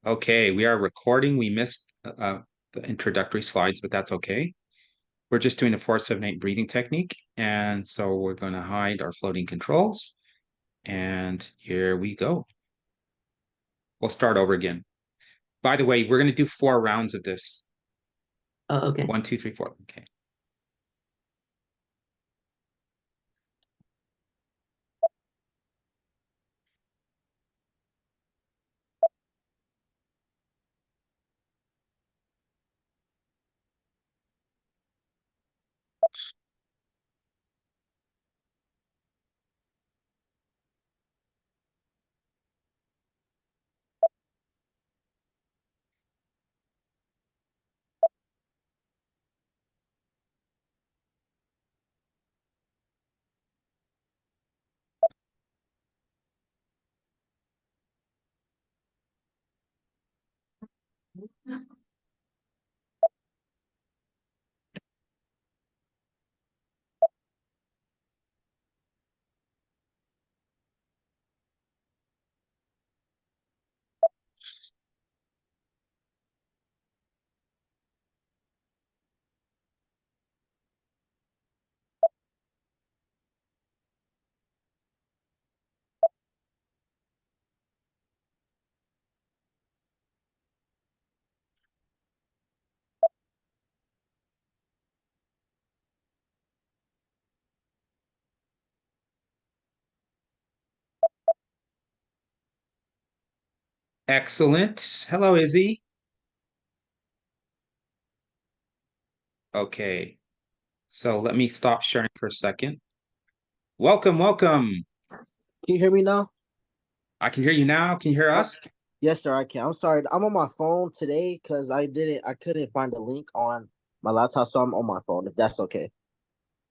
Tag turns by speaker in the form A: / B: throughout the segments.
A: Okay, we are recording. We missed the introductory slides, but that's okay. We're just doing the 478 breathing technique. And so we're going to hide our floating controls. And here we go. We'll start over again. By the way, we're going to do 4 rounds of this.
B: Oh, okay.
A: 1, 2, 3, 4. Okay. Excellent. Hello, Izzy. Okay. So let me stop sharing for a second. Welcome, welcome.
C: Can you hear me now?
A: I can hear you now. Can you hear
C: Uh,
A: us?
C: yes, sir, I can. I'm sorry. I'm on my phone today because I couldn't find a link on my laptop, so I'm on my phone, if that's okay.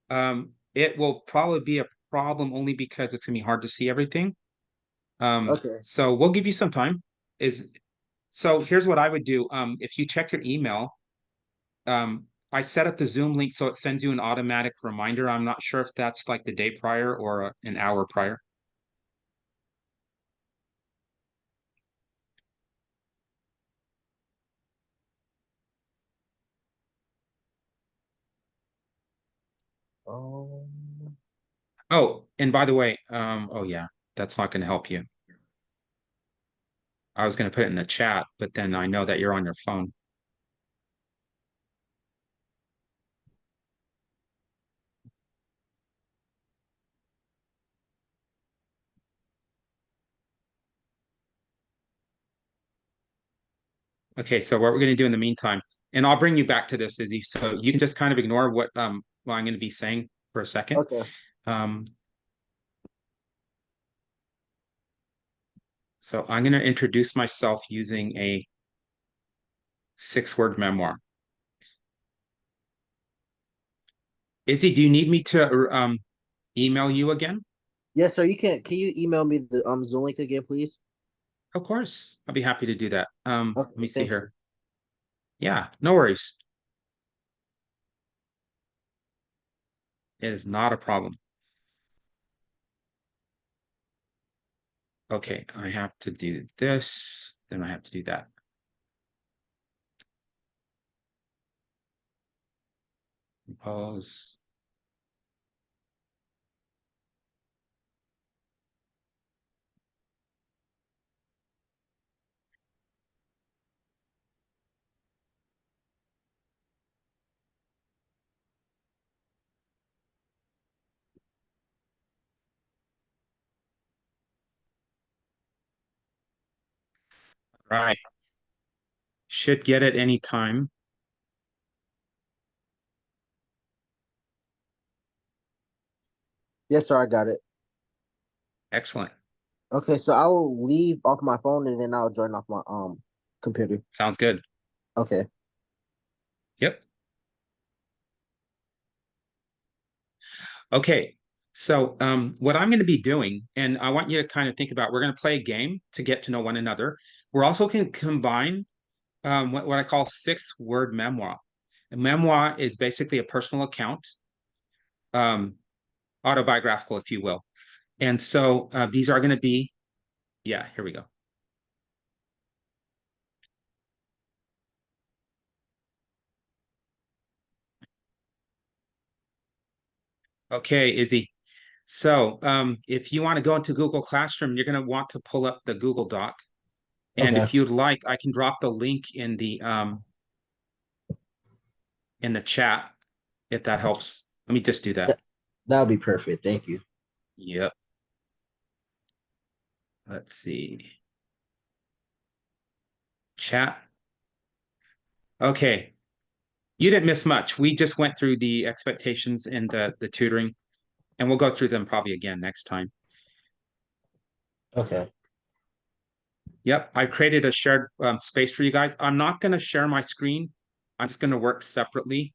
A: It will probably be a problem only because it's gonna be hard to see everything.
C: Okay.
A: So we'll give you some time. Is so here's what I would do. If you check your email, I set up the Zoom link so it sends you an automatic reminder. I'm not sure if that's like the day prior or an hour prior.
C: Um,
A: Oh, and by the way, oh yeah, that's not going to help you. I was going to put it in the chat, but then I know that you're on your phone. Okay, so what we're going to do in the meantime, and I'll bring you back to this, Izzy. So you can just kind of ignore what I'm going to be saying for a second.
C: okay.
A: Um, so I'm going to introduce myself using a 6-word memoir. Izzy, do you need me to email you again?
C: Yes, sir. Can you email me the Zoom link again, please?
A: Of course, I'll be happy to do that. Let me
C: Okay,
A: see
C: thank you.
A: here. Yeah, no worries. It is not a problem. Okay, I have to do this, then I have to do that. Compose. Right. Should get it anytime.
C: Yes, sir. I got it.
A: Excellent.
C: Okay, so I will leave off my phone and then I'll join off my computer.
A: Sounds good.
C: Okay.
A: Yep. Okay. So what I'm going to be doing, and I want you to kind of think about, we're going to play a game to get to know one another. We're also going to combine what I call 6-word memoir. A memoir is basically a personal account, um, autobiographical, if you will. And so these are going to be, yeah, here we go. Okay, Izzy. So if you want to go into Google Classroom, you're going to want to pull up the Google Doc. And
C: Okay.
A: if you'd like, I can drop the link in the chat if that helps. Let me just do that.
C: That would be perfect. Thank you.
A: Yep. Let's see. Chat. Okay. You didn't miss much. We just went through the expectations and the tutoring, and we'll go through them probably again next time.
C: Okay.
A: Yep, I've created a shared space for you guys. I'm not going to share my screen. I'm just going to work separately.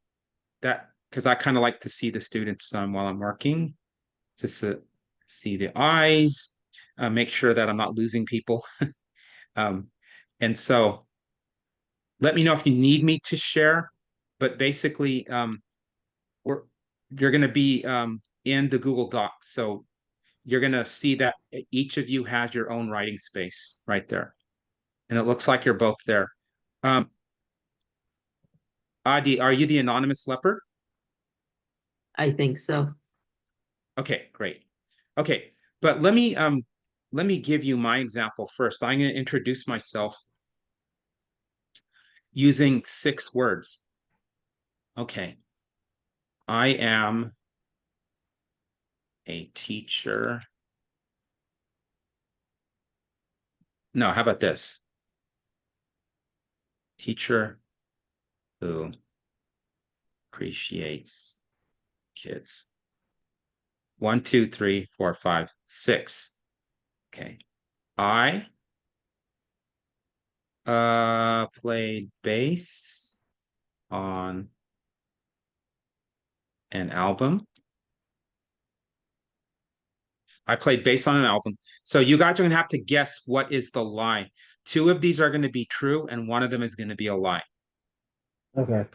A: That because I kind of like to see the students while I'm working, just to see the eyes, make sure that I'm not losing people. Um, and so let me know if you need me to share. But basically, we're you're going to be in the Google Docs, so you're going to see that each of you has your own writing space right there, and it looks like you're both there. Adi, are you the anonymous leopard?
B: I think so.
A: Okay, great. Okay, but let me give you my example first. I'm going to introduce myself using 6 words. Okay. I am a teacher. No, how about this? Teacher who appreciates kids. 1, 2, 3, 4, 5, 6. Okay. I played bass on an album. I played bass on an album. So you guys are going to have to guess what is the lie. 2 of these are going to be true, and 1 of them is going to be a lie.
C: Okay.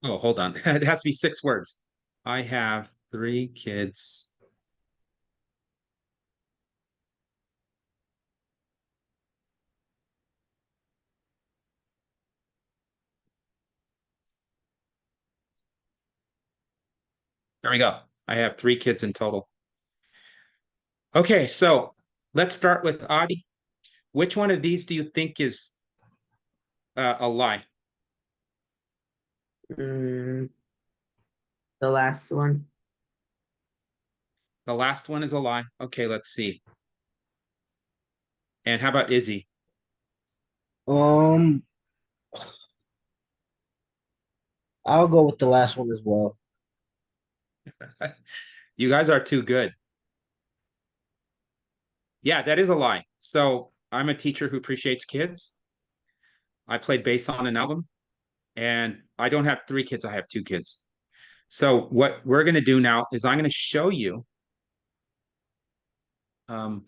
A: Oh, hold on. It has to be 6 words. I have 3 kids. There we go. I have 3 kids in total. Okay, so let's start with Adi. Which one of these do you think is a lie?
B: Mm, the last one.
A: The last one is a lie. Okay, let's see. And how about Izzy?
C: Um, I'll go with the last one as well.
A: You guys are too good. Yeah, that is a lie. So I'm a teacher who appreciates kids. I played bass on an album, and I don't have 3 kids, I have 2 kids. So what we're going to do now is I'm going to show you let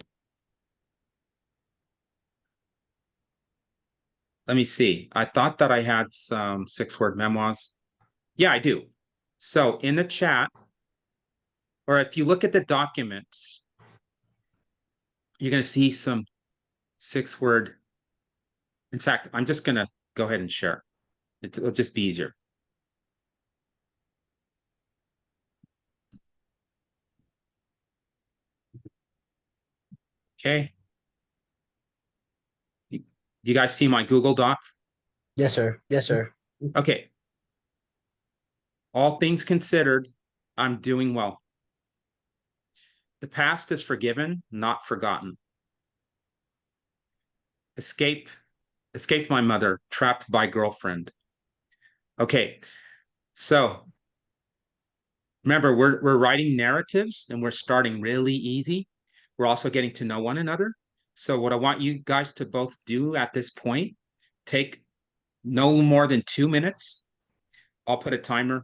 A: me see. I thought that I had some 6-word memoirs. Yeah, I do. So in the chat, or if you look at the documents, you're going to see some 6-word. In fact, I'm just going to go ahead and share. It'll just be easier. Okay. Do you guys see my Google Doc?
C: Yes, sir. Yes, sir.
A: Okay. All things considered, I'm doing well. The past is forgiven, not forgotten. Escaped my mother, trapped by girlfriend. Okay. So remember, we're writing narratives and we're starting really easy. We're also getting to know one another. So what I want you guys to both do at this point, take no more than 2 minutes. I'll put a timer.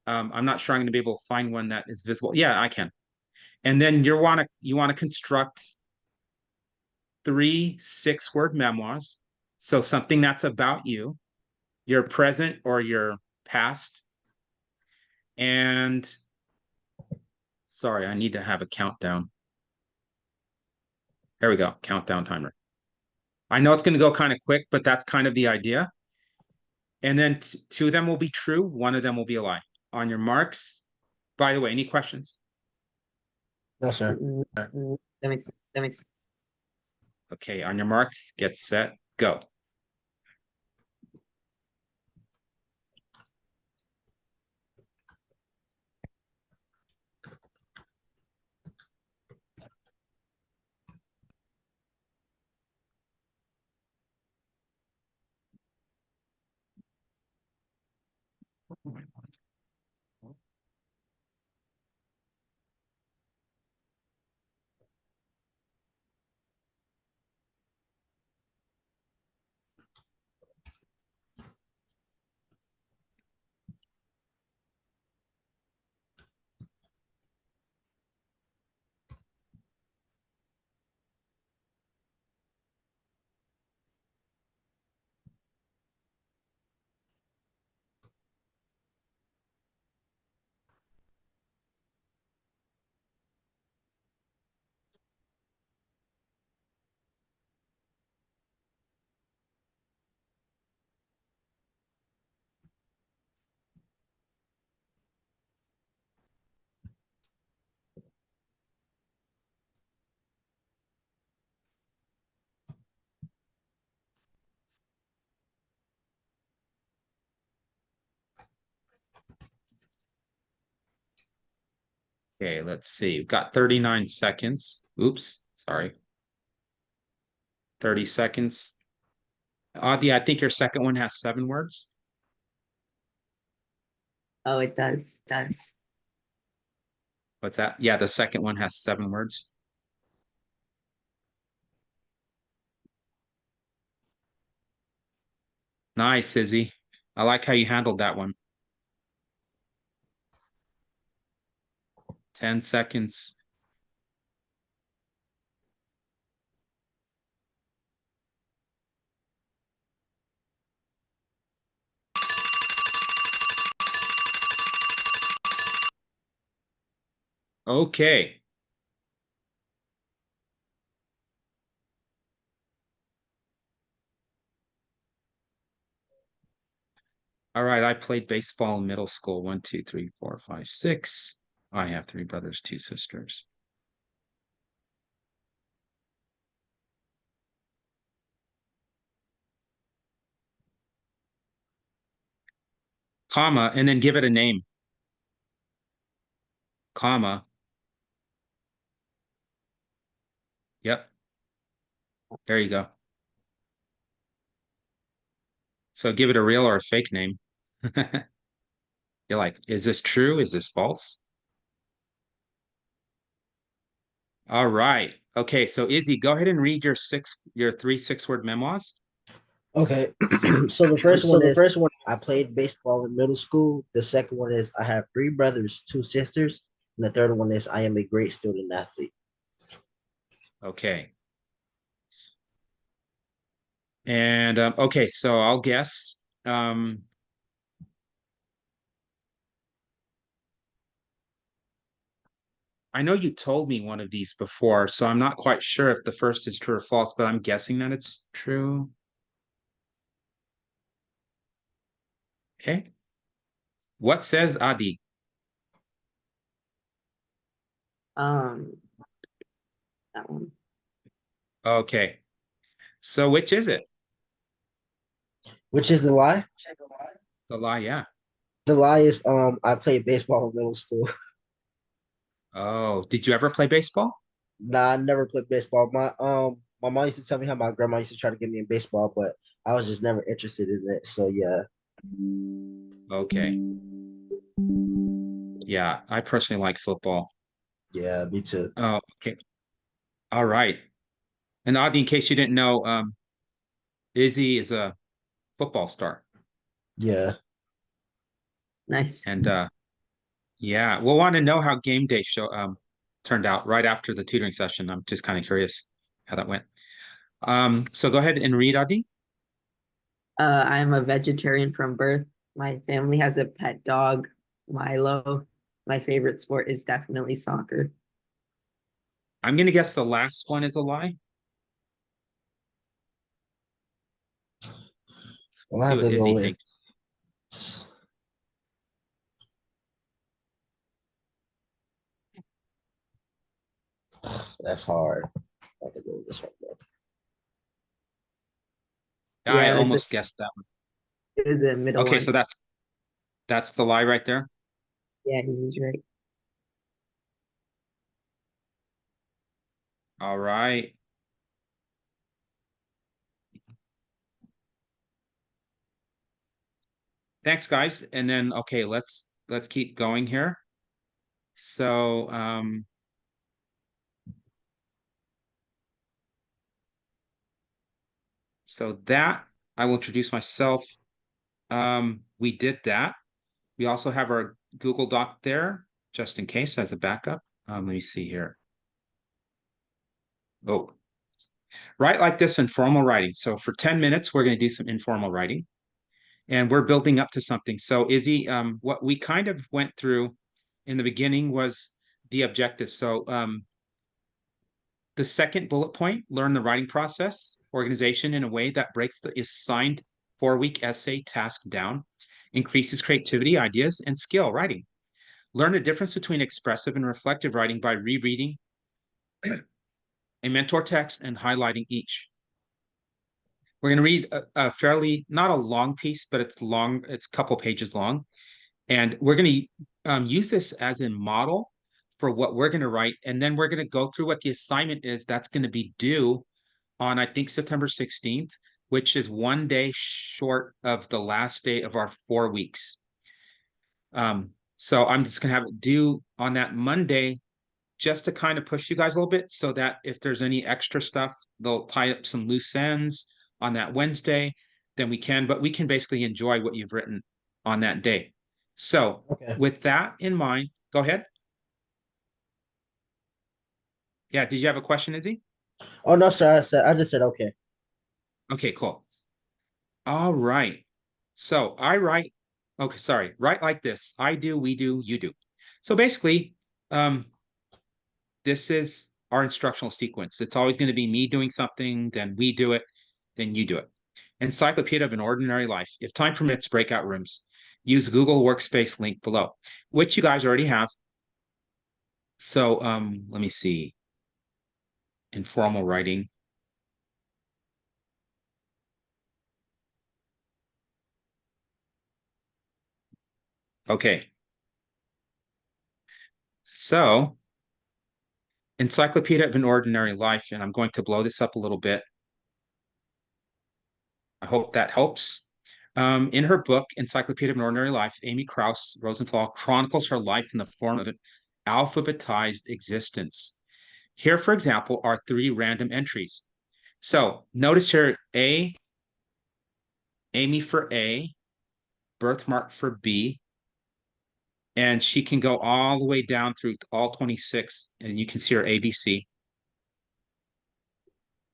A: I'm not sure I'm going to be able to find one that is visible. Yeah, I can. And then you want to construct 3 6-word memoirs. So something that's about you, your present or your past. And sorry, I need to have a countdown. There we go, countdown timer. I know it's going to go kind of quick, but that's kind of the idea. And then two of them will be true. One of them will be a lie. On your marks. By the way, any questions?
C: No, sir.
B: That makes sense. That makes sense.
A: Okay, on your marks, get set, go. Okay, let's see. We've got 39 seconds. Oops, sorry. 30 seconds. Adi, I think your second one has 7 words.
B: Oh, it does. Does.
A: What's that? Yeah, the second one has 7 words. Nice, Izzy. I like how you handled that one. 10 seconds. Okay. All right, I played baseball in middle school. 1, 2, 3, 4, 5, 6. I have 3 brothers, 2 sisters. Comma, and then give it a name. Comma. Yep. There you go. So give it a real or a fake name. You're like, is this true? Is this false? All right. Okay, so Izzy, go ahead and read your 3 6-word memoirs.
C: Okay. So the first
D: So
C: one
D: the
C: is
D: first one,
C: I played baseball in middle school. The second one is I have 3 brothers, 2 sisters. And the third one is I am a great student athlete.
A: Okay. And okay, so I'll guess. I know you told me one of these before, so I'm not quite sure if the first is true or false, but I'm guessing that it's true. Okay. What says Adi?
B: Um, that one.
A: Okay. So which is it?
C: Which is the lie?
A: The lie, yeah.
C: The lie is I played baseball in middle school.
A: Oh, did you ever play baseball?
C: Nah, I never played baseball. My mom used to tell me how my grandma used to try to get me in baseball, but I was just never interested in it. So yeah.
A: Okay. Yeah, I personally like football.
C: Yeah, me too.
A: Oh, okay. All right. And Adi, in case you didn't know, Izzy is a football star.
C: Yeah.
B: Nice.
A: And yeah, we'll want to know how game day turned out right after the tutoring session. I'm just kind of curious how that went. So go ahead and read, Adi.
B: I'm a vegetarian from birth. My family has a pet dog, Milo. My favorite sport is definitely soccer.
A: I'm gonna guess the last one is a lie.
C: I'm gonna
A: See
C: have
A: what
C: to go
A: Izzy
C: with.
A: thinks.
C: That's hard. I have to go with this one, bro.
A: I
B: Yeah,
A: almost guessed that one.
B: it was the middle
A: Okay, so
B: one.
A: that's the lie right there.
B: Yeah, he's right.
A: All right. Thanks, guys. And then okay, let's keep going here. So so that I will introduce myself. We did that. We also have our Google Doc there, just in case as a backup. Let me see here. Oh, write like this informal writing. So for 10 minutes, we're going to do some informal writing and we're building up to something. So Izzy, what we kind of went through in the beginning was the objective. So the second bullet point, learn the writing process, organization in a way that breaks the assigned 4-week essay task down, increases creativity, ideas, and skill writing. Learn the difference between expressive and reflective writing by rereading a mentor text and highlighting each. We're going to read a fairly, not a long piece, but it's long, it's a couple pages long. And we're going to use this as a model for what we're going to write. And then we're going to go through what the assignment is that's going to be due on, I think, September 16th, which is one day short of the last day of our 4 weeks. So I'm just going to have it due on that Monday just to kind of push you guys a little bit so that if there's any extra stuff, they'll tie up some loose ends on that Wednesday, then we can, but we can basically enjoy what you've written on that day. So
C: Okay.
A: with that in mind, go ahead. Yeah, did you have a question, Izzy?
C: Oh no, sir. I just said okay.
A: Okay, cool. All right. So I write, okay, sorry, write like this. I do, we do, you do. So basically, um, this is our instructional sequence. It's always going to be me doing something, then we do it, then you do it. Encyclopedia of an Ordinary Life. If time permits, breakout rooms. Use Google Workspace link below, which you guys already have. So let me see. Informal writing. Okay. So Encyclopedia of an Ordinary Life, and I'm going to blow this up a little bit. I hope that helps. In her book, Encyclopedia of an Ordinary Life, Amy Krauss Rosenthal chronicles her life in the form of an alphabetized existence. Here, for example, are 3 random entries. So notice here, Amy for A, birthmark for B, and she can go all the way down through all 26, and you can see her ABC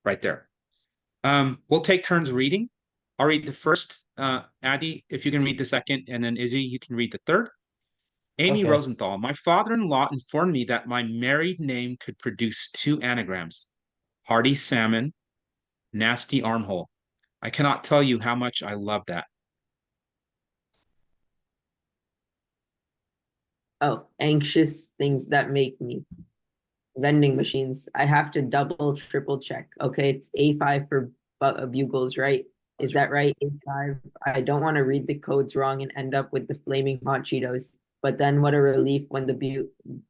A: right there. We'll take turns reading. I'll read the first. Addie, if you can read the second, and then Izzy, you can read the third. Amy
C: Okay.
A: Rosenthal, my father-in-law informed me that my married name could produce 2 anagrams, hearty salmon, nasty armhole. I cannot tell you how much I love that.
B: Oh, anxious things that make me. Vending machines. I have to double, triple check. Okay, it's A5 for bugles, right? Is that right? A5. I don't want to read the codes wrong and end up with the flaming hot Cheetos. But then what a relief when the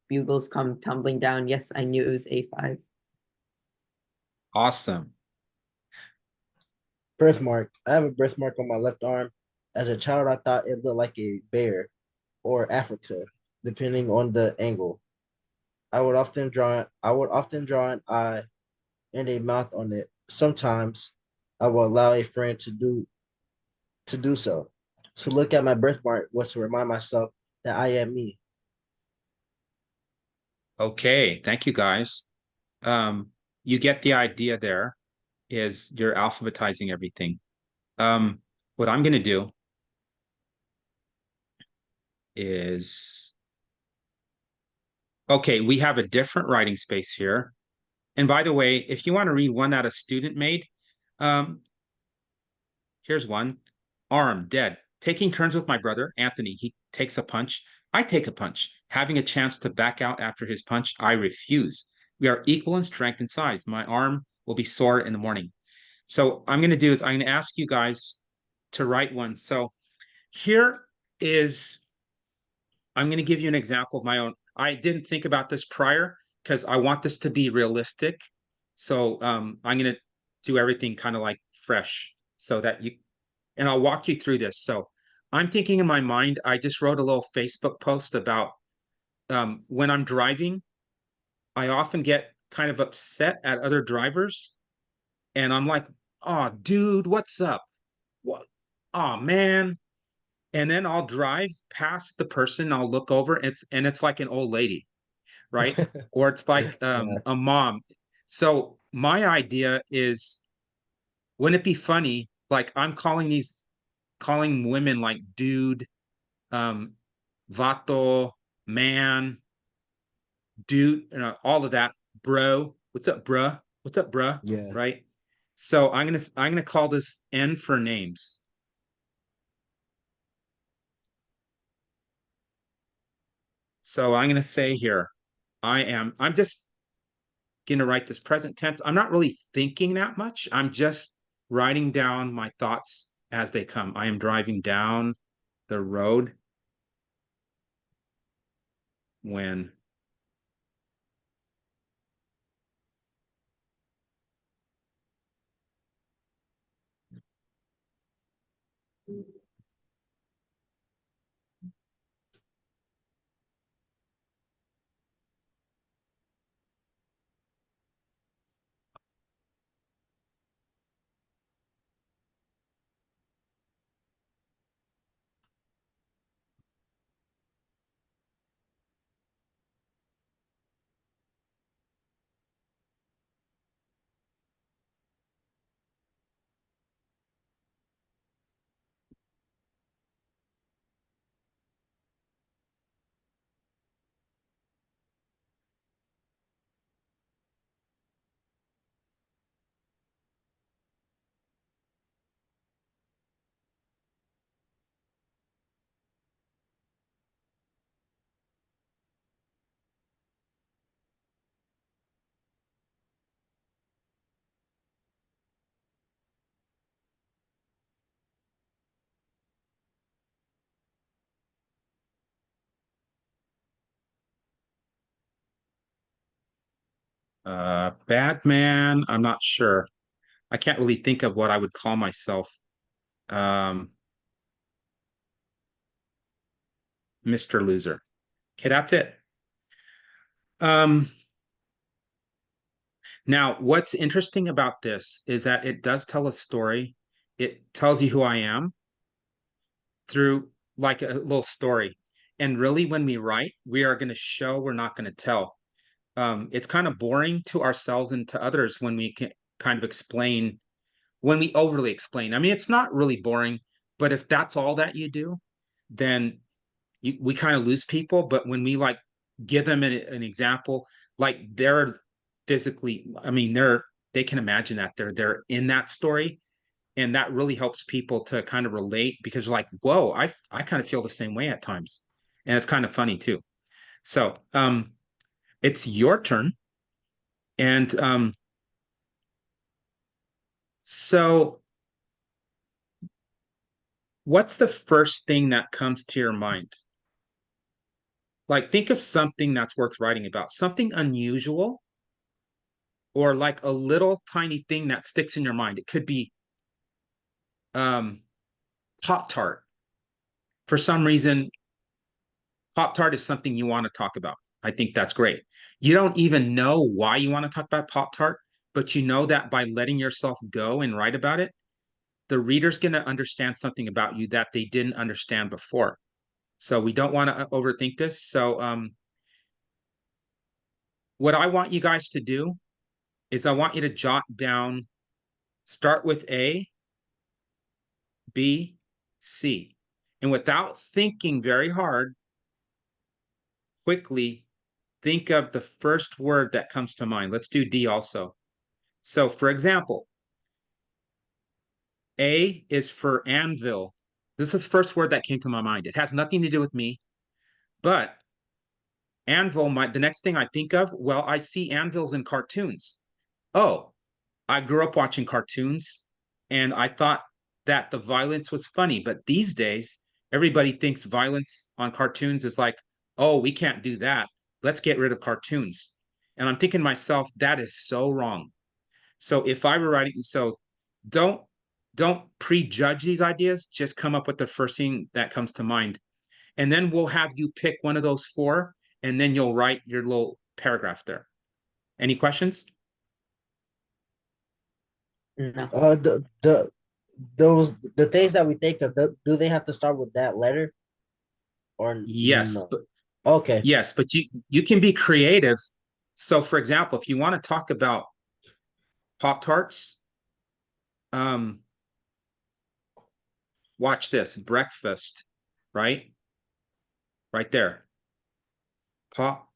B: bugles come tumbling down. Yes, I knew it was A5.
A: Awesome.
C: Birthmark. I have a birthmark on my left arm. As a child, I thought it looked like a bear or Africa, depending on the angle. I would often draw an eye and a mouth on it. Sometimes I will allow a friend to do so. To look at my birthmark was to remind myself that I am me.
A: Okay, thank you guys. Um, you get the idea there is you're alphabetizing everything. What I'm going to do is, okay, we have a different writing space here. And by the way, if you want to read one that a student made, um, here's one. arm, dead. Taking turns with my brother, Anthony. He takes a punch. I take a punch. Having a chance to back out after his punch, I refuse. We are equal in strength and size. My arm will be sore in the morning. So I'm going to do is I'm going to ask you guys to write one. So here is, I'm going to give you an example of my own. I didn't think about this prior because I want this to be realistic. So I'm going to do everything kind of like fresh so that you, and I'll walk you through this. So I'm thinking in my mind, I just wrote a little Facebook post about when I'm driving, I often get kind of upset at other drivers. And I'm like, oh, dude, what's up? What? Oh, man. And then I'll drive past the person, I'll look over, it's like an old lady, right? Or it's like
C: Yeah.
A: a mom. So my idea is, wouldn't it be funny? Like I'm calling women like dude, um, vato, man, dude, all of that, bro. What's up, bruh? What's up, bruh?
C: Yeah.
A: Right? So I'm gonna call this N for names. So I'm gonna say here, I'm just gonna write this present tense. I'm not really thinking that much. I'm just writing down my thoughts as they come. I am driving down the road when Batman, I'm not sure. I can't really think of what I would call myself. Um, Mr. Loser. Okay, that's it. Um, Now, what's interesting about this is that it does tell a story. It tells you who I am through like a little story. And really, when we write, we are going to show, we're not going to tell. It's kind of boring to ourselves and to others when we can kind of explain, when we overly explain. I mean, it's not really boring, but if that's all that you do, then we kind of lose people. But when we like give them an example, like they're physically, I mean, they can imagine that they're in that story, and that really helps people to kind of relate because you're like, whoa, I kind of feel the same way at times, and it's kind of funny too. So it's your turn, and so what's the first thing that comes to your mind? Like, think of something that's worth writing about, something unusual or like a little tiny thing that sticks in your mind. It could be um, Pop Tart. For some reason, Pop Tart is something you want to talk about. I think that's great. You don't even know why you want to talk about Pop Tart, but you know that by letting yourself go and write about it, the reader's going to understand something about you that they didn't understand before. So we don't want to overthink this. So what I want you guys to do is I want you to jot down, start with A, B, C. And without thinking very hard, quickly think of the first word that comes to mind. Let's do D also. So, for example, A is for anvil. This is the first word that came to my mind. It has nothing to do with me, but anvil, the next thing I think of, well, I see anvils in cartoons. Oh, I grew up watching cartoons and I thought that the violence was funny, but these days everybody thinks violence on cartoons is like, oh, we can't do that. Let's get rid of cartoons. And I'm thinking to myself, that is so wrong. So if I were writing, so don't don't prejudge these ideas, just come up with the first thing that comes to mind. And then we'll have you pick one of those four, and then you'll write your little paragraph there. Any questions?
B: No.
C: The the things that we think of, do they have to start with that letter or
A: Yes,
C: no?
A: but
C: Okay.
A: yes, but you can be creative. So for example, if you want to talk about Pop Tarts, um, watch this, breakfast, right? Right there. Pop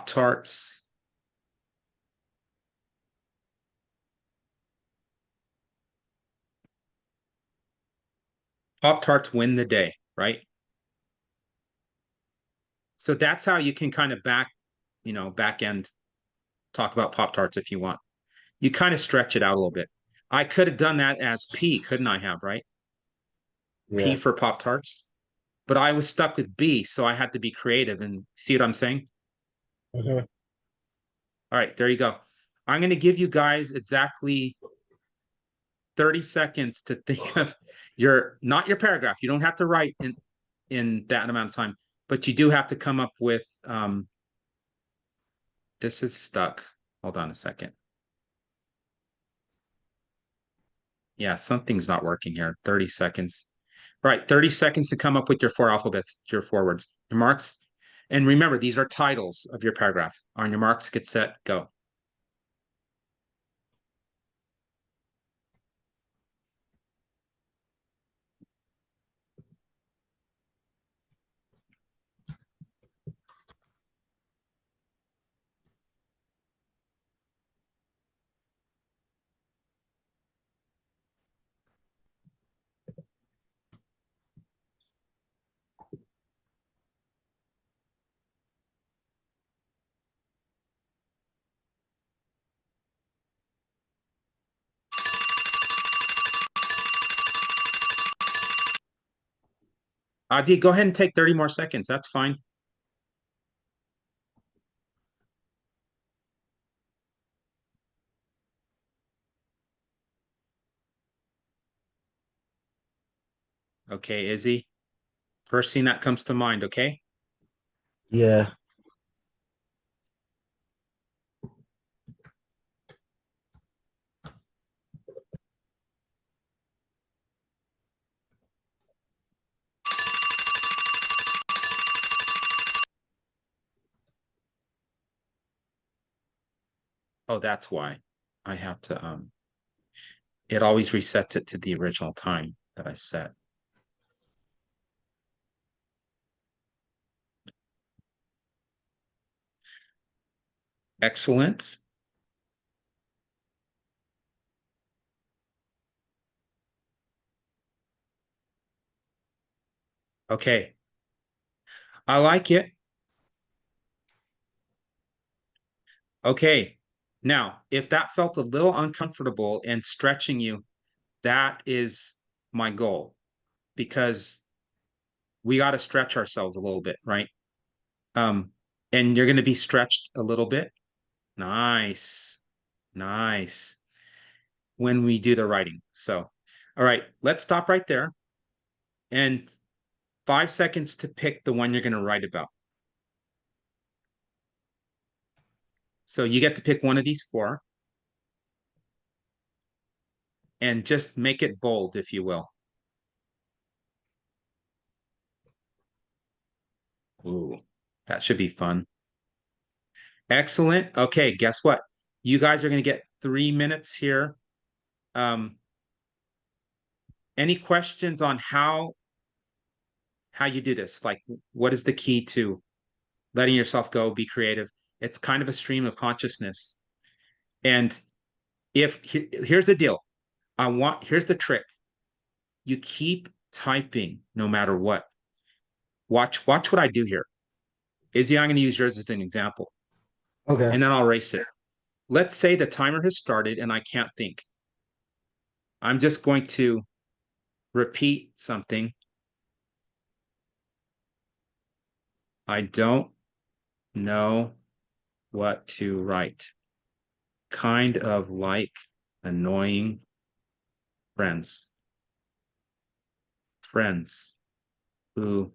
A: Tarts. Pop Tarts win the day, right? So that's how you can kind of back end talk about Pop Tarts if you want. You kind of stretch it out a little bit. I could have done that as P, couldn't I have, right? P
C: Yeah.
A: for Pop Tarts. But I was stuck with B, so I had to be creative and see what I'm saying?
C: Mhm.
A: All right, there you go. I'm going to give you guys exactly 30 seconds to think of not your paragraph. You don't have to write in that amount of time, but you do have to come up with this is stuck. Hold on a second. Yeah, something's not working here. 30 seconds. All right, 30 seconds to come up with your four alphabets, your four words. Your marks. And remember, these are titles of your paragraph. On your marks, get set, go. Adi, go ahead and take 30 more seconds. That's fine. Okay, Izzy. First thing that comes to mind, okay?
C: Yeah.
A: Oh, that's why I have to it always resets it to the original time that I set. Excellent. Okay. I like it. Okay. Now, if that felt a little uncomfortable and stretching you, that is my goal because we got to stretch ourselves a little bit, right? Um, and you're going to be stretched a little bit. Nice. Nice. When we do the writing. So, all right, let's stop right there. And 5 seconds to pick the one you're going to write about. So you get to pick one of these four and just make it bold, if you will. Ooh, that should be fun. Excellent. Okay, guess what? You guys are going to get 3 minutes here. Any questions on how you do this? Like, what is the key to letting yourself go, be creative? It's kind of a stream of consciousness. And here's the deal. Here's the trick. You keep typing no matter what. Watch what I do here. Izzy, I'm going to use yours as an example,
C: Okay.
A: and then I'll erase it. Let's say the timer has started and I can't think. I'm just going to repeat something. I don't know what to write. Kind of like annoying friends. Friends who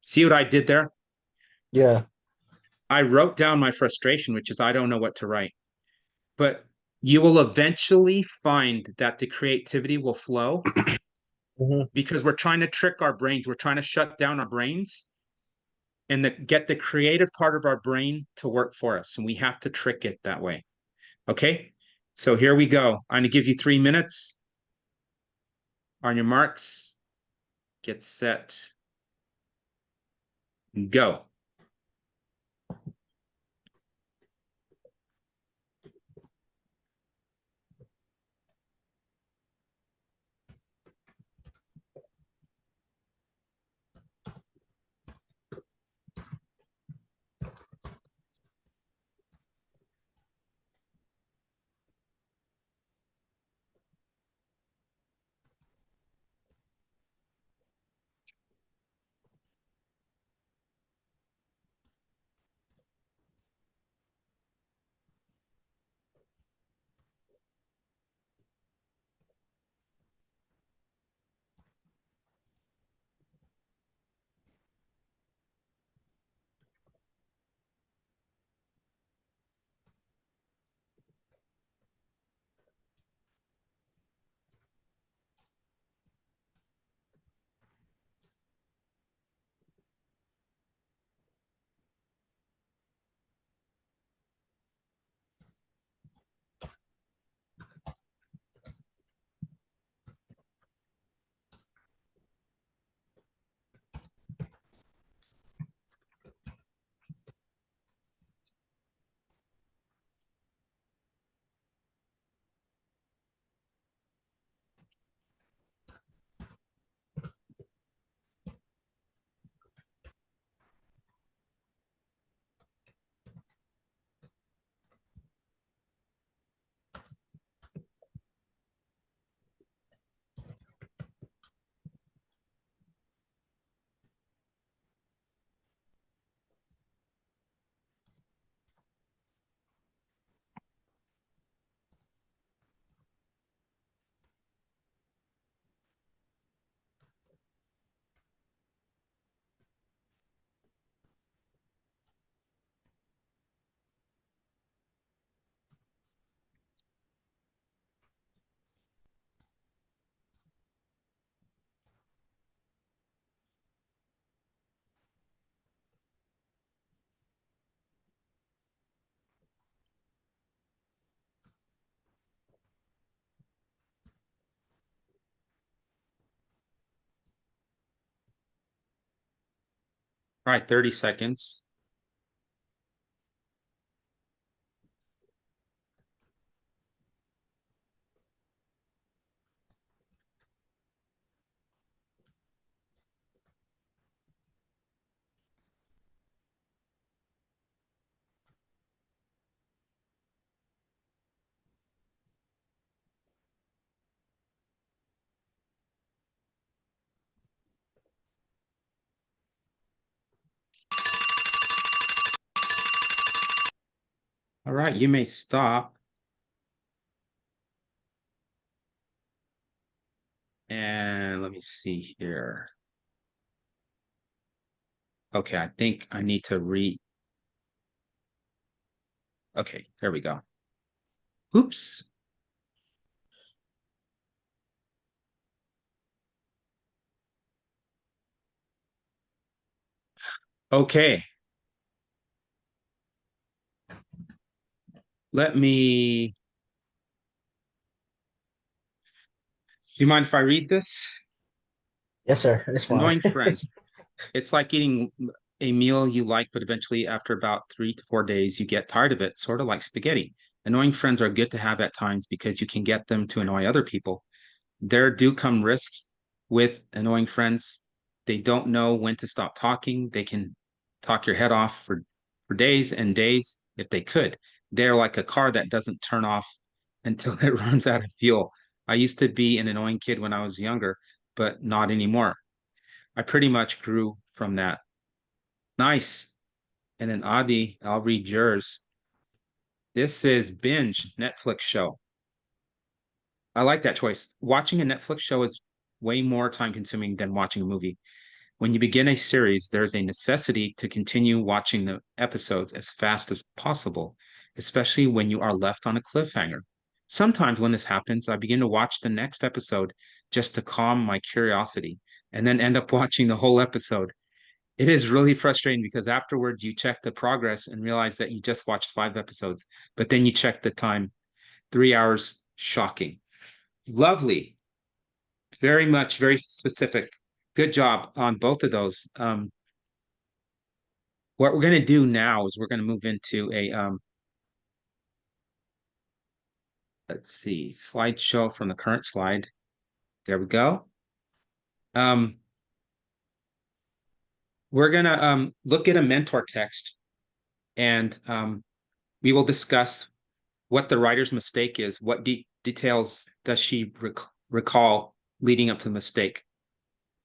A: see what I did there?
C: Yeah.
A: I wrote down my frustration, which is I don't know what to write. But you will eventually find that the creativity will flow
C: Hmm.
A: because we're trying to trick our brains. We're trying to shut down our brains and get the creative part of our brain to work for us. And we have to trick it that way. Okay. So here we go. I'm going to give you 3 minutes. On your marks, get set, go. All right, 30 seconds. All right, you may stop. And let me see here. Okay, I think I need to okay, there we go. Oops. Okay. Let me, do you mind if I read this?
C: Yes, sir. It's fine.
A: Annoying friends. It's like eating a meal you like, but eventually, after about 3 to 4 days, you get tired of it, sort of like spaghetti. Annoying friends are good to have at times because you can get them to annoy other people. There do come risks with annoying friends. They don't know when to stop talking. They can talk your head off for days and days if they could. They're like a car that doesn't turn off until it runs out of fuel. I used to be an annoying kid when I was younger, but not anymore. I pretty much grew from that. Nice. And then Adi, I'll read yours. This is binge Netflix show. I like that choice. Watching a Netflix show is way more time consuming than watching a movie. When you begin a series, there's a necessity to continue watching the episodes as fast as possible, especially when you are left on a cliffhanger. Sometimes when this happens, I begin to watch the next episode just to calm my curiosity and then end up watching the whole episode. It is really frustrating because afterwards you check the progress and realize that you just watched 5 episodes, but then you check the time, 3 hours, shocking. Lovely. Very much, very specific. Good job on both of those. What we're going to do now is we're going to move into a, let's see, slideshow from the current slide. There we go. We're going to look at a mentor text and we will discuss what the writer's mistake is. What details does she recall leading up to the mistake?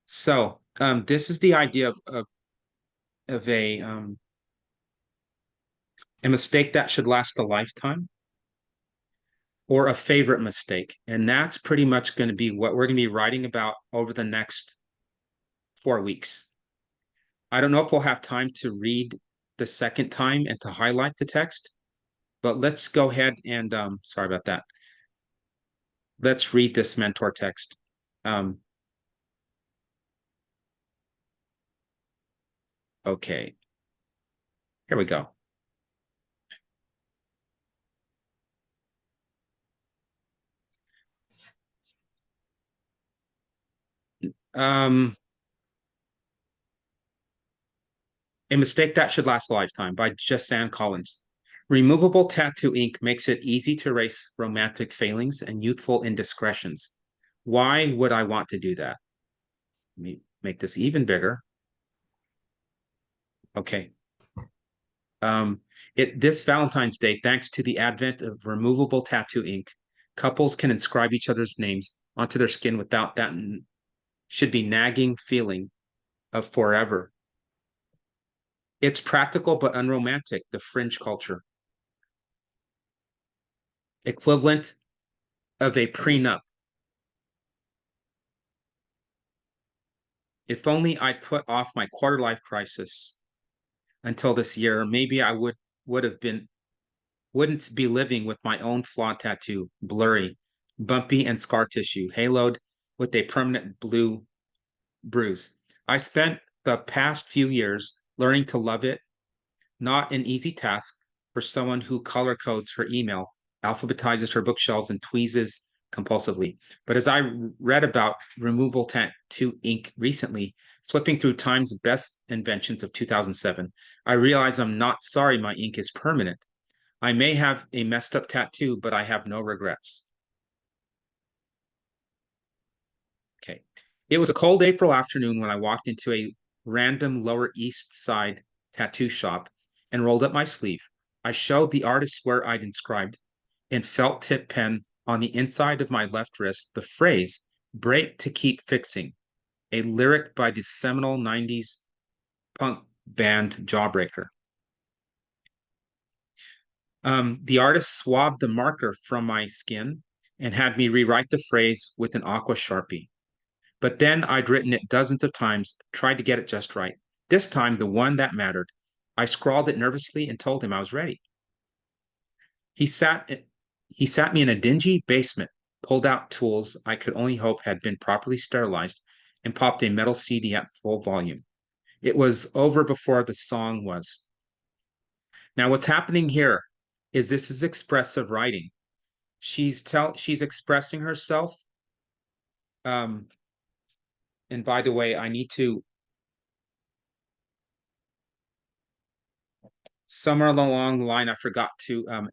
A: So this is the idea of a mistake that should last a lifetime or a favorite mistake. And that's pretty much going to be what we're going to be writing about over the next 4 weeks. I don't know if we'll have time to read the second time and to highlight the text, but let's go ahead and, sorry about that. Let's read this mentor text. Okay, here we go. A Mistake That Should Last a Lifetime by Jasan Collins. Removable tattoo ink makes it easy to erase romantic failings and youthful indiscretions. Why would I want to do that? Let me make this even bigger. Okay. This Valentine's Day, thanks to the advent of removable tattoo ink, couples can inscribe each other's names onto their skin without that should be nagging feeling of forever. It's practical but unromantic, the fringe culture. Equivalent of a prenup. If only I'd put off my quarter life crisis until this year, maybe I wouldn't be living with my own flawed tattoo, blurry, bumpy, and scar tissue, haloed with a permanent blue bruise. I spent the past few years learning to love it, not an easy task for someone who color codes her email, alphabetizes her bookshelves, and tweezes compulsively. But as I read about removable tattoo ink recently, flipping through Time's best inventions of 2007, I realize I'm not sorry my ink is permanent. I may have a messed up tattoo, but I have no regrets. Okay. It was a cold April afternoon when I walked into a random Lower East Side tattoo shop and rolled up my sleeve. I showed the artist where I'd inscribed in felt tip pen on the inside of my left wrist the phrase, "Break to keep fixing," a lyric by the seminal 90s punk band Jawbreaker. The artist swabbed the marker from my skin and had me rewrite the phrase with an aqua Sharpie. But then I'd written it dozens of times, tried to get it just right. This time, the one that mattered. I scrawled it nervously and told him I was ready. He sat me in a dingy basement, pulled out tools I could only hope had been properly sterilized, and popped a metal CD at full volume. It was over before the song was. Now, what's happening here is this is expressive writing. She's expressing herself. And by the way, I need to somewhere along the line, I forgot to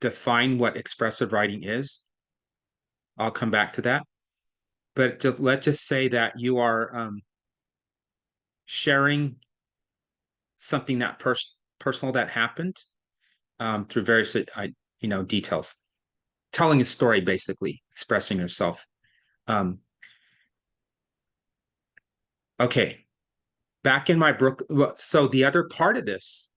A: define what expressive writing is. I'll come back to that. but let's just say that you are sharing something that personal that happened through various details, telling a story, basically expressing yourself. Okay, back in my Brooklyn. So the other part of this,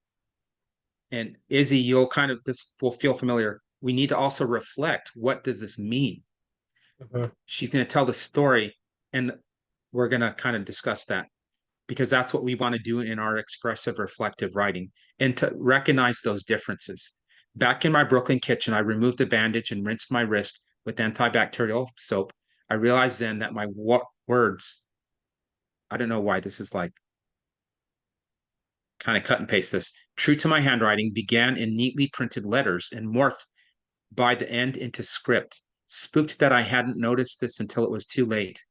A: and Izzy, you'll kind of, this will feel familiar. We need to also reflect, what does this mean?
C: Mhm.
A: She's going to tell the story, and we're going to kind of discuss that, because that's what we want to do in our expressive reflective writing, and to recognize those differences. Back in my Brooklyn kitchen, I removed the bandage and rinsed my wrist with antibacterial soap. I realized then that my words, I don't know why this is like kind of cut and paste this, true to my handwriting, began in neatly printed letters and morphed by the end into script. Spooked that I hadn't noticed this until it was too late.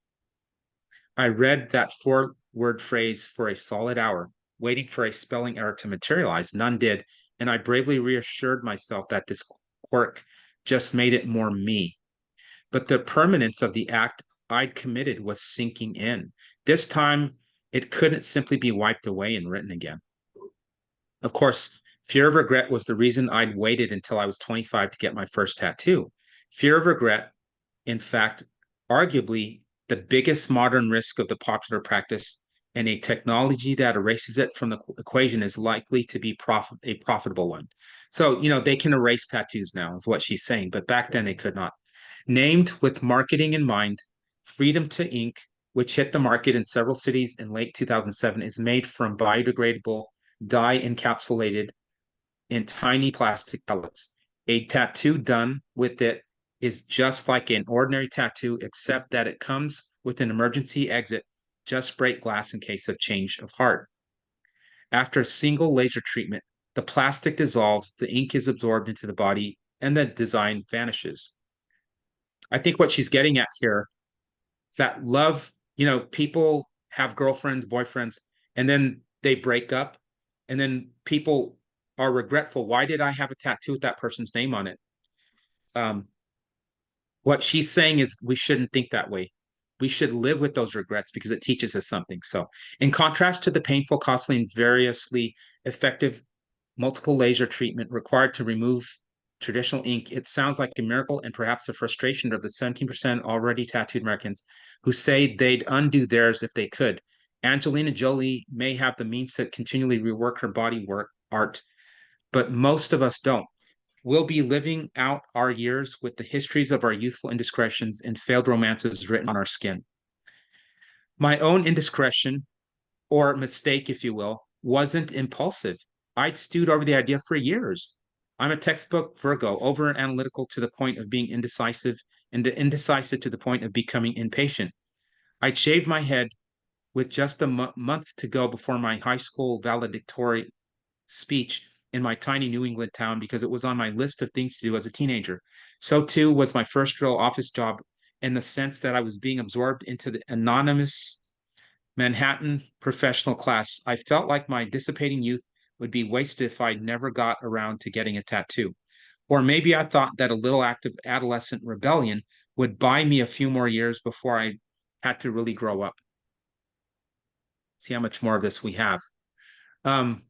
A: I read that 4-word phrase for a solid hour, waiting for a spelling error to materialize. None did, and I bravely reassured myself that this quirk just made it more me. But the permanence of the act I'd committed was sinking in. This time, it couldn't simply be wiped away and written again. Of course, fear of regret was the reason I'd waited until I was 25 to get my first tattoo. Fear of regret, in fact, arguably the biggest modern risk of the popular practice, and a technology that erases it from the equation is likely to be a profitable one. So, they can erase tattoos now, is what she's saying, but back then they could not. Named with marketing in mind, Freedom to Ink, which hit the market in several cities in late 2007, is made from biodegradable dye encapsulated in tiny plastic pellets. A tattoo done with it is just like an ordinary tattoo, except that it comes with an emergency exit. Just break glass in case of change of heart. After a single laser treatment, the plastic dissolves, the ink is absorbed into the body, and the design vanishes. I think what she's getting at here is that love, people have girlfriends, boyfriends, and then they break up, and then people are regretful. Why did I have a tattoo with that person's name on it? Um, what she's saying is we shouldn't think that way. We should live with those regrets because it teaches us something. So, in contrast to the painful, costly, and variously effective multiple laser treatment required to remove traditional ink, it sounds like a miracle and perhaps a frustration of the 17% already tattooed Americans who say they'd undo theirs if they could. Angelina Jolie may have the means to continually rework her body work art, but most of us don't. We'll be living out our years with the histories of our youthful indiscretions and failed romances written on our skin. My own indiscretion, or mistake, if you will, wasn't impulsive. I'd stewed over the idea for years. I'm a textbook Virgo, over analytical to the point of being indecisive, and indecisive to the point of becoming impatient. I'd shaved my head with just a month to go before my high school valedictory speech in my tiny New England town because it was on my list of things to do as a teenager. So too was my first real office job, in the sense that I was being absorbed into the anonymous Manhattan professional class. I felt like my dissipating youth would be wasted if I never got around to getting a tattoo. Or maybe I thought that a little act of adolescent rebellion would buy me a few more years before I had to really grow up. See how much more of this we have. Um,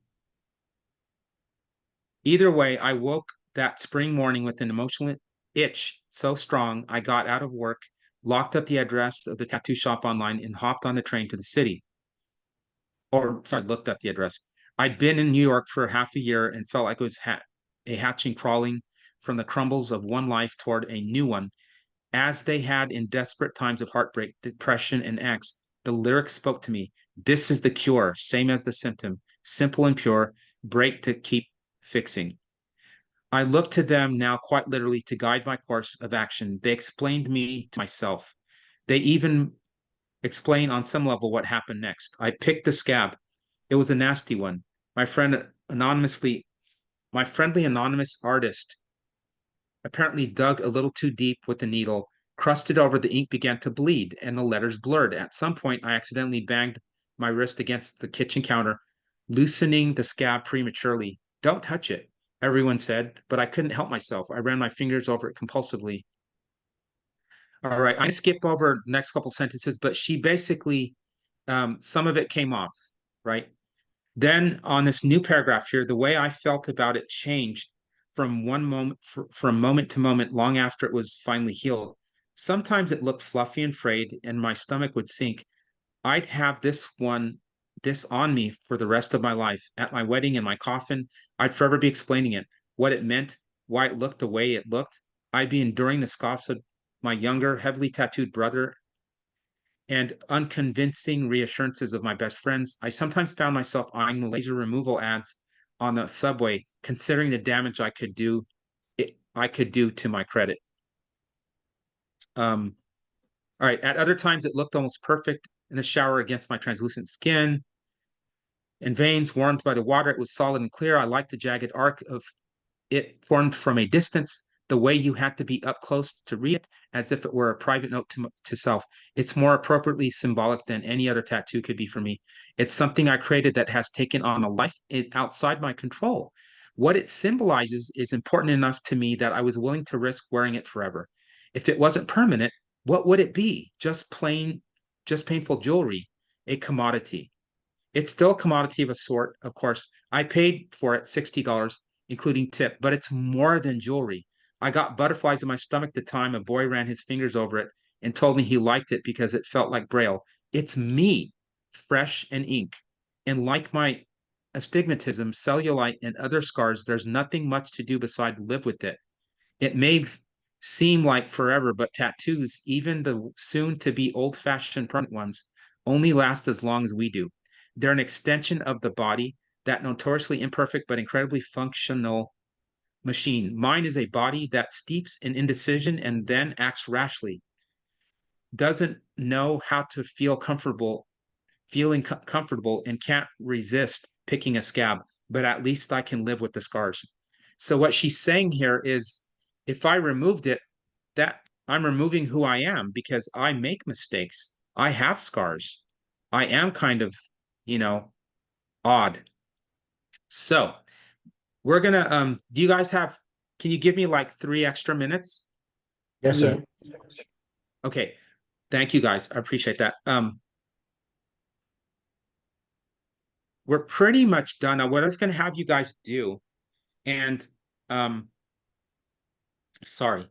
A: Either way, I woke that spring morning with an emotional itch so strong I got out of work, locked up the address of the tattoo shop online, and hopped on the train to the city. Or, sorry, looked up the address. I'd been in New York for half a year and felt like it was a hatching crawling from the crumbles of one life toward a new one. As they had in desperate times of heartbreak, depression, and angst, the lyrics spoke to me. This is the cure, same as the symptom, simple and pure, break to keep fixing. I look to them now quite literally to guide my course of action. They explained me to myself. They even explain on some level what happened next. I picked the scab. It was a nasty one. My friend anonymously, my friendly anonymous artist apparently dug a little too deep with the needle, crusted over, the ink began to bleed, and the letters blurred. At some point, I accidentally banged my wrist against the kitchen counter, loosening the scab prematurely. Don't touch it, everyone said, but I couldn't help myself. I ran my fingers over it compulsively. All right, I skip over the next couple sentences, but she basically, some of it came off, right? Then on this new paragraph here, the way I felt about it changed from one moment, from moment to moment, long after it was finally healed. Sometimes it looked fluffy and frayed, and my stomach would sink. I'd have this on me for the rest of my life. At my wedding, in my coffin, I'd forever be explaining it, what it meant, why it looked the way it looked. I'd be enduring the scoffs of my younger, heavily tattooed brother and unconvincing reassurances of my best friends. I sometimes found myself eyeing the laser removal ads on the subway, considering the damage I could do to my credit. All right. At other times, it looked almost perfect in the shower against my translucent skin and veins warmed by the water. It was solid and clear. I liked the jagged arc of it formed from a distance, the way you had to be up close to read it, as if it were a private note to self. It's more appropriately symbolic than any other tattoo could be for me. It's something I created that has taken on a life outside my control. What it symbolizes is important enough to me that I was willing to risk wearing it forever. If it wasn't permanent, what would it be? Just painful jewelry, a commodity. It's still a commodity of a sort, of course. I paid for it $60, including tip, but it's more than jewelry. I got butterflies in my stomach the time a boy ran his fingers over it and told me he liked it because it felt like Braille. It's me, fresh and ink. And like my astigmatism, cellulite, and other scars, there's nothing much to do beside live with it. It may seem like forever, but tattoos, even the soon to be old fashioned permanent ones, only last as long as we do. They're an extension of the body, that notoriously imperfect but incredibly functional machine. Mine is a body that steeps in indecision and then acts rashly, doesn't know how to feeling comfortable, and can't resist picking a scab, but at least I can live with the scars. So what she's saying here is if I removed it, that I'm removing who I am because I make mistakes. I have scars. I am kind of, you know, odd. So we're gonna do you guys have can you give me like 3 extra minutes?
C: Yes,
B: Yeah.
C: sir.
A: Okay. Thank you guys. I appreciate that. We're pretty much done. Now, what I was gonna have you guys do, and um, sorry,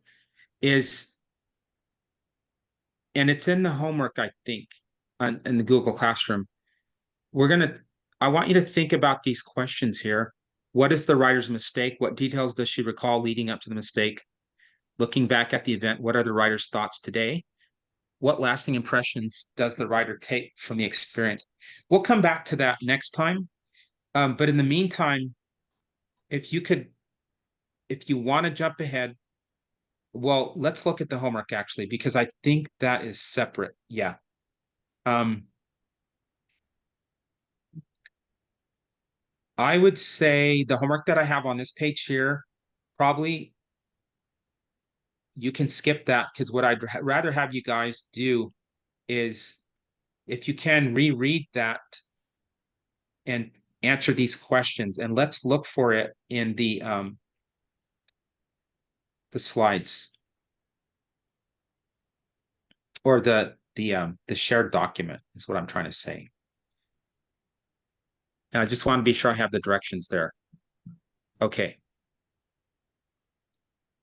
A: is and it's in the homework, I think, in the Google Classroom. We're gonna, I want you to think about these questions here. What is the writer's mistake? What details does she recall leading up to the mistake? Looking back at the event, what are the writer's thoughts today? What lasting impressions does the writer take from the experience? We'll come back to that next time. But in the meantime, if you could, if you want to jump ahead, well, let's look at the homework actually, because I think that is separate. Yeah. Um, I would say the homework that I have on this page here, probably you can skip that because what I'd rather have you guys do is if you can reread that and answer these questions, and let's look for it in the slides or the shared document is what I'm trying to say. And I just want to be sure I have the directions there. Okay.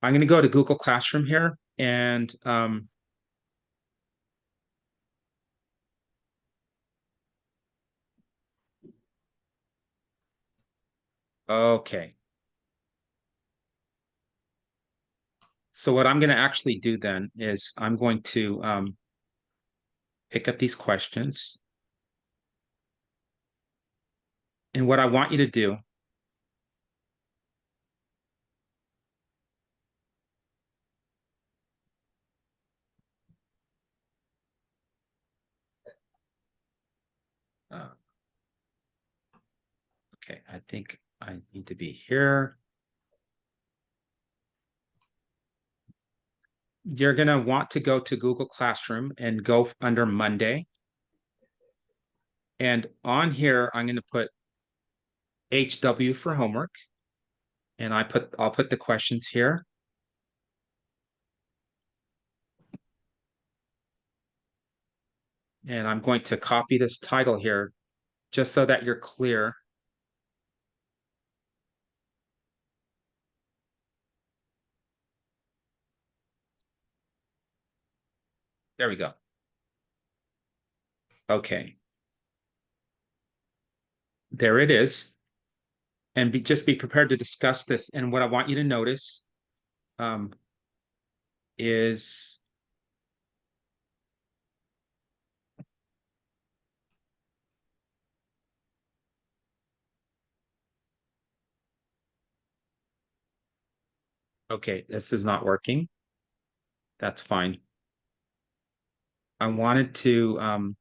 A: I'm going to go to Google Classroom here and okay. So what I'm going to actually do then is I'm going to pick up these questions. And what I want you to do uh, okay, I think I need to be here. You're going to want to go to Google Classroom and go under Monday. And on here, I'm going to put HW for homework. And I'll put the questions here. And I'm going to copy this title here just so that you're clear. There we go. Okay. There it is. And just be prepared to discuss this. And what I want you to notice is okay, this is not working. That's fine. I wanted to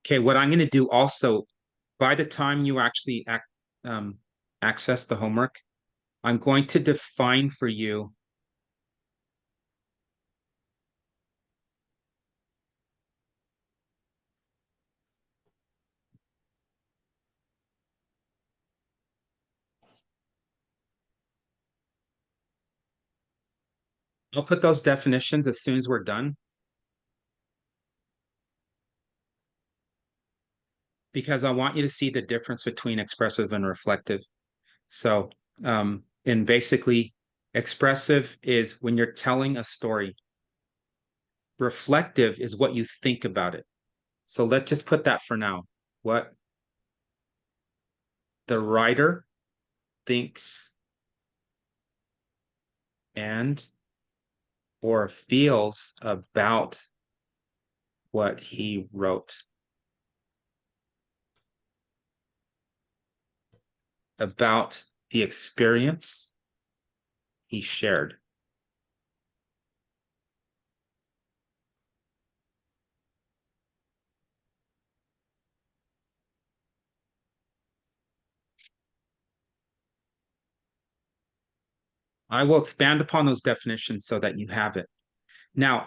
A: okay, what I'm going to do also, by the time you actually access the homework, I'm going to define for you I'll put those definitions as soon as we're done because I want you to see the difference between expressive and reflective. So, and basically, expressive is when you're telling a story. Reflective is what you think about it. So let's just put that for now. What the writer thinks and or feels about what he wrote, about the experience he shared. I will expand upon those definitions so that you have it. Now,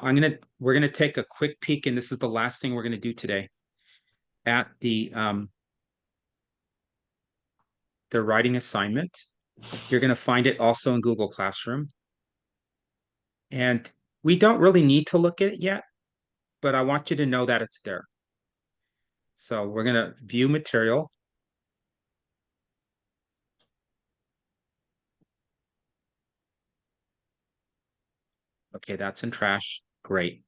A: we're gonna take a quick peek, and this is the last thing we're gonna do today at the writing assignment. You're gonna find it also in Google Classroom. And we don't really need to look at it yet, but I want you to know that it's there. So we're gonna view material. Okay, that's in trash. Great.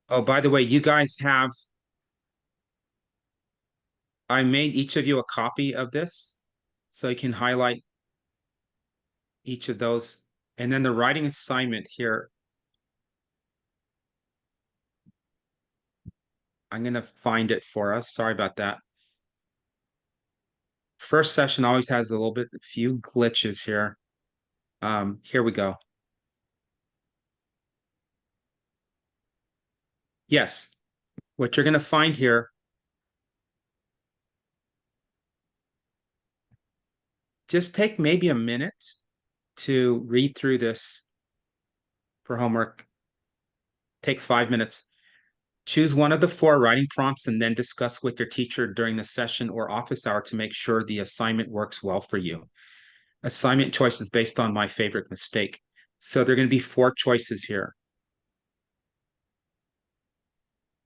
A: Oh, by the way, you guys have, I made each of you a copy of this so you can highlight each of those. And then the writing assignment here, I'm going to find it for us. Sorry about that. First session always has a little bit, a few glitches here. Here we go. Yes, what you're going to find here, just take maybe a minute to read through this for homework. Take 5 minutes. Choose one of the 4 writing prompts and then discuss with your teacher during the session or office hour to make sure the assignment works well for you. Assignment choice is based on my favorite mistake. So there are going to be 4 choices here.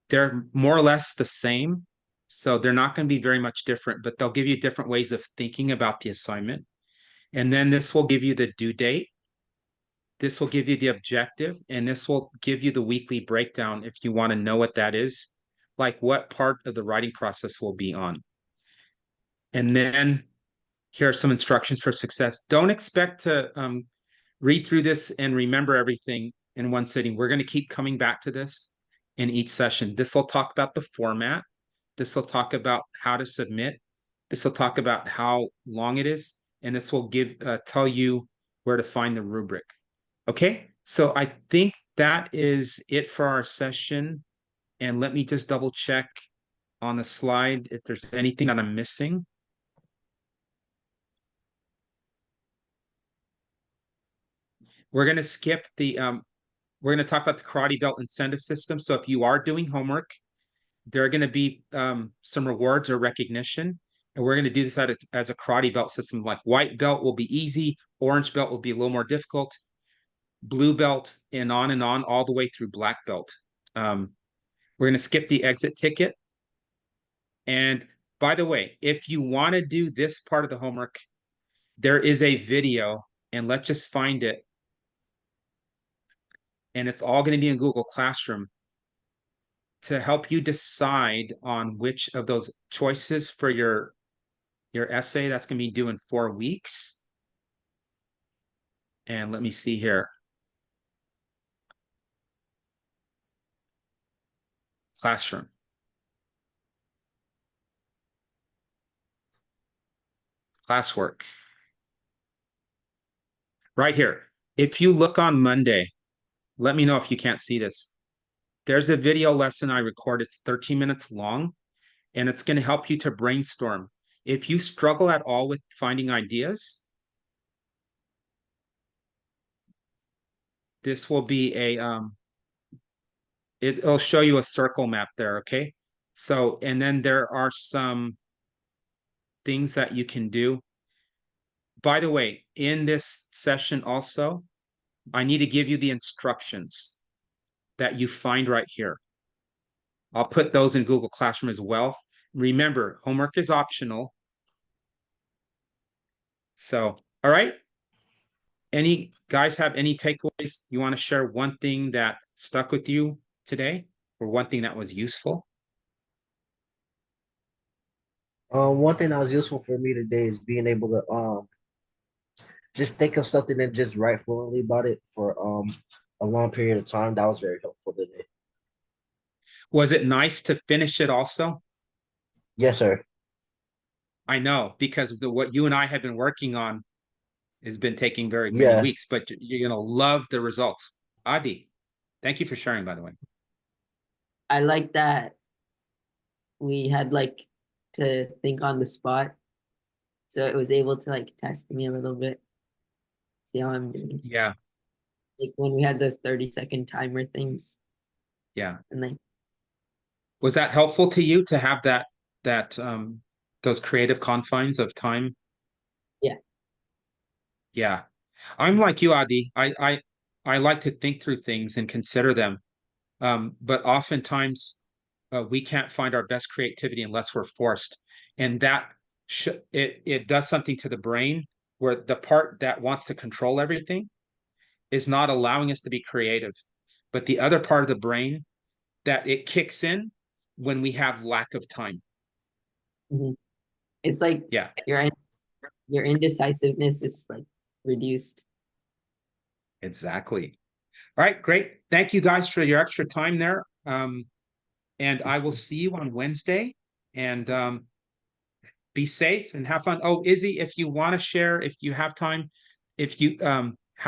A: They're more or less the same. So they're not going to be very much different, but they'll give you different ways of thinking about the assignment. And then this will give you the due date. This will give you the objective, and this will give you the weekly breakdown if you want to know what that is, like what part of the writing process will be on. And then here are some instructions for success. Don't expect to read through this and remember everything in one sitting. We're going to keep coming back to this in each session. This will talk about the format. This will talk about how to submit. This will talk about how long it is. And this will tell you where to find the rubric. Okay, so I think that is it for our session. And let me just double check on the slide if there's anything that I'm missing. We're going to skip we're going to talk about the karate belt incentive system. So if you are doing homework, there are going to be some rewards or recognition. And we're going to do this as a karate belt system. Like white belt will be easy, orange belt will be a little more difficult, blue belt and on all the way through black belt. We're going to skip the exit ticket. And by the way, if you want to do this part of the homework, there is a video, and let's just find it. And it's all going to be in Google Classroom to help you decide on which of those choices for your essay that's going to be due in 4 weeks. And let me see here. Classroom. Classwork. Right here. If you look on Monday, let me know if you can't see this. There's a video lesson I recorded. It's 13 minutes long, and it's going to help you to brainstorm. If you struggle at all with finding ideas, this will be it'll show you a circle map there, okay? So, and then there are some things that you can do. By the way, in this session also, I need to give you the instructions that you find right here. I'll put those in Google Classroom as well. Remember, homework is optional. So, all right. Any guys have any takeaways? You want to share one thing that stuck with you today or one thing that was useful?
C: One thing that was useful for me today is being able to just think of something and just write fluently about it for a long period of time. That was very helpful today.
A: Was it nice to finish it also?
C: Yes, sir.
A: I know, because what you and I have been working on has been taking very many
C: Yeah.
A: weeks, but you're going to love the results. Adi, thank you for sharing, by the way.
B: I like that we had like to think on the spot. So it was able to like test me a little bit. See how I'm doing.
A: Yeah,
B: Like when we had those 30-second timer things.
A: yeah.
B: And like
A: Was that helpful to you to have that those creative confines of time?
B: yeah.
A: Yeah. I'm like you, Adi. I like to think through things and consider them. But oftentimes we can't find our best creativity unless we're forced. And that it does something to the brain where the part that wants to control everything is not allowing us to be creative. But the other part of the brain that it kicks in when we have lack of time.
B: Mhm. It's like
A: Yeah.
B: your indecisiveness is like reduced.
A: Exactly. All right, great. Thank you guys for your extra time there. And I will see you on Wednesday. And be safe and have fun. Oh, Izzy, if you want to share, if you have time, if you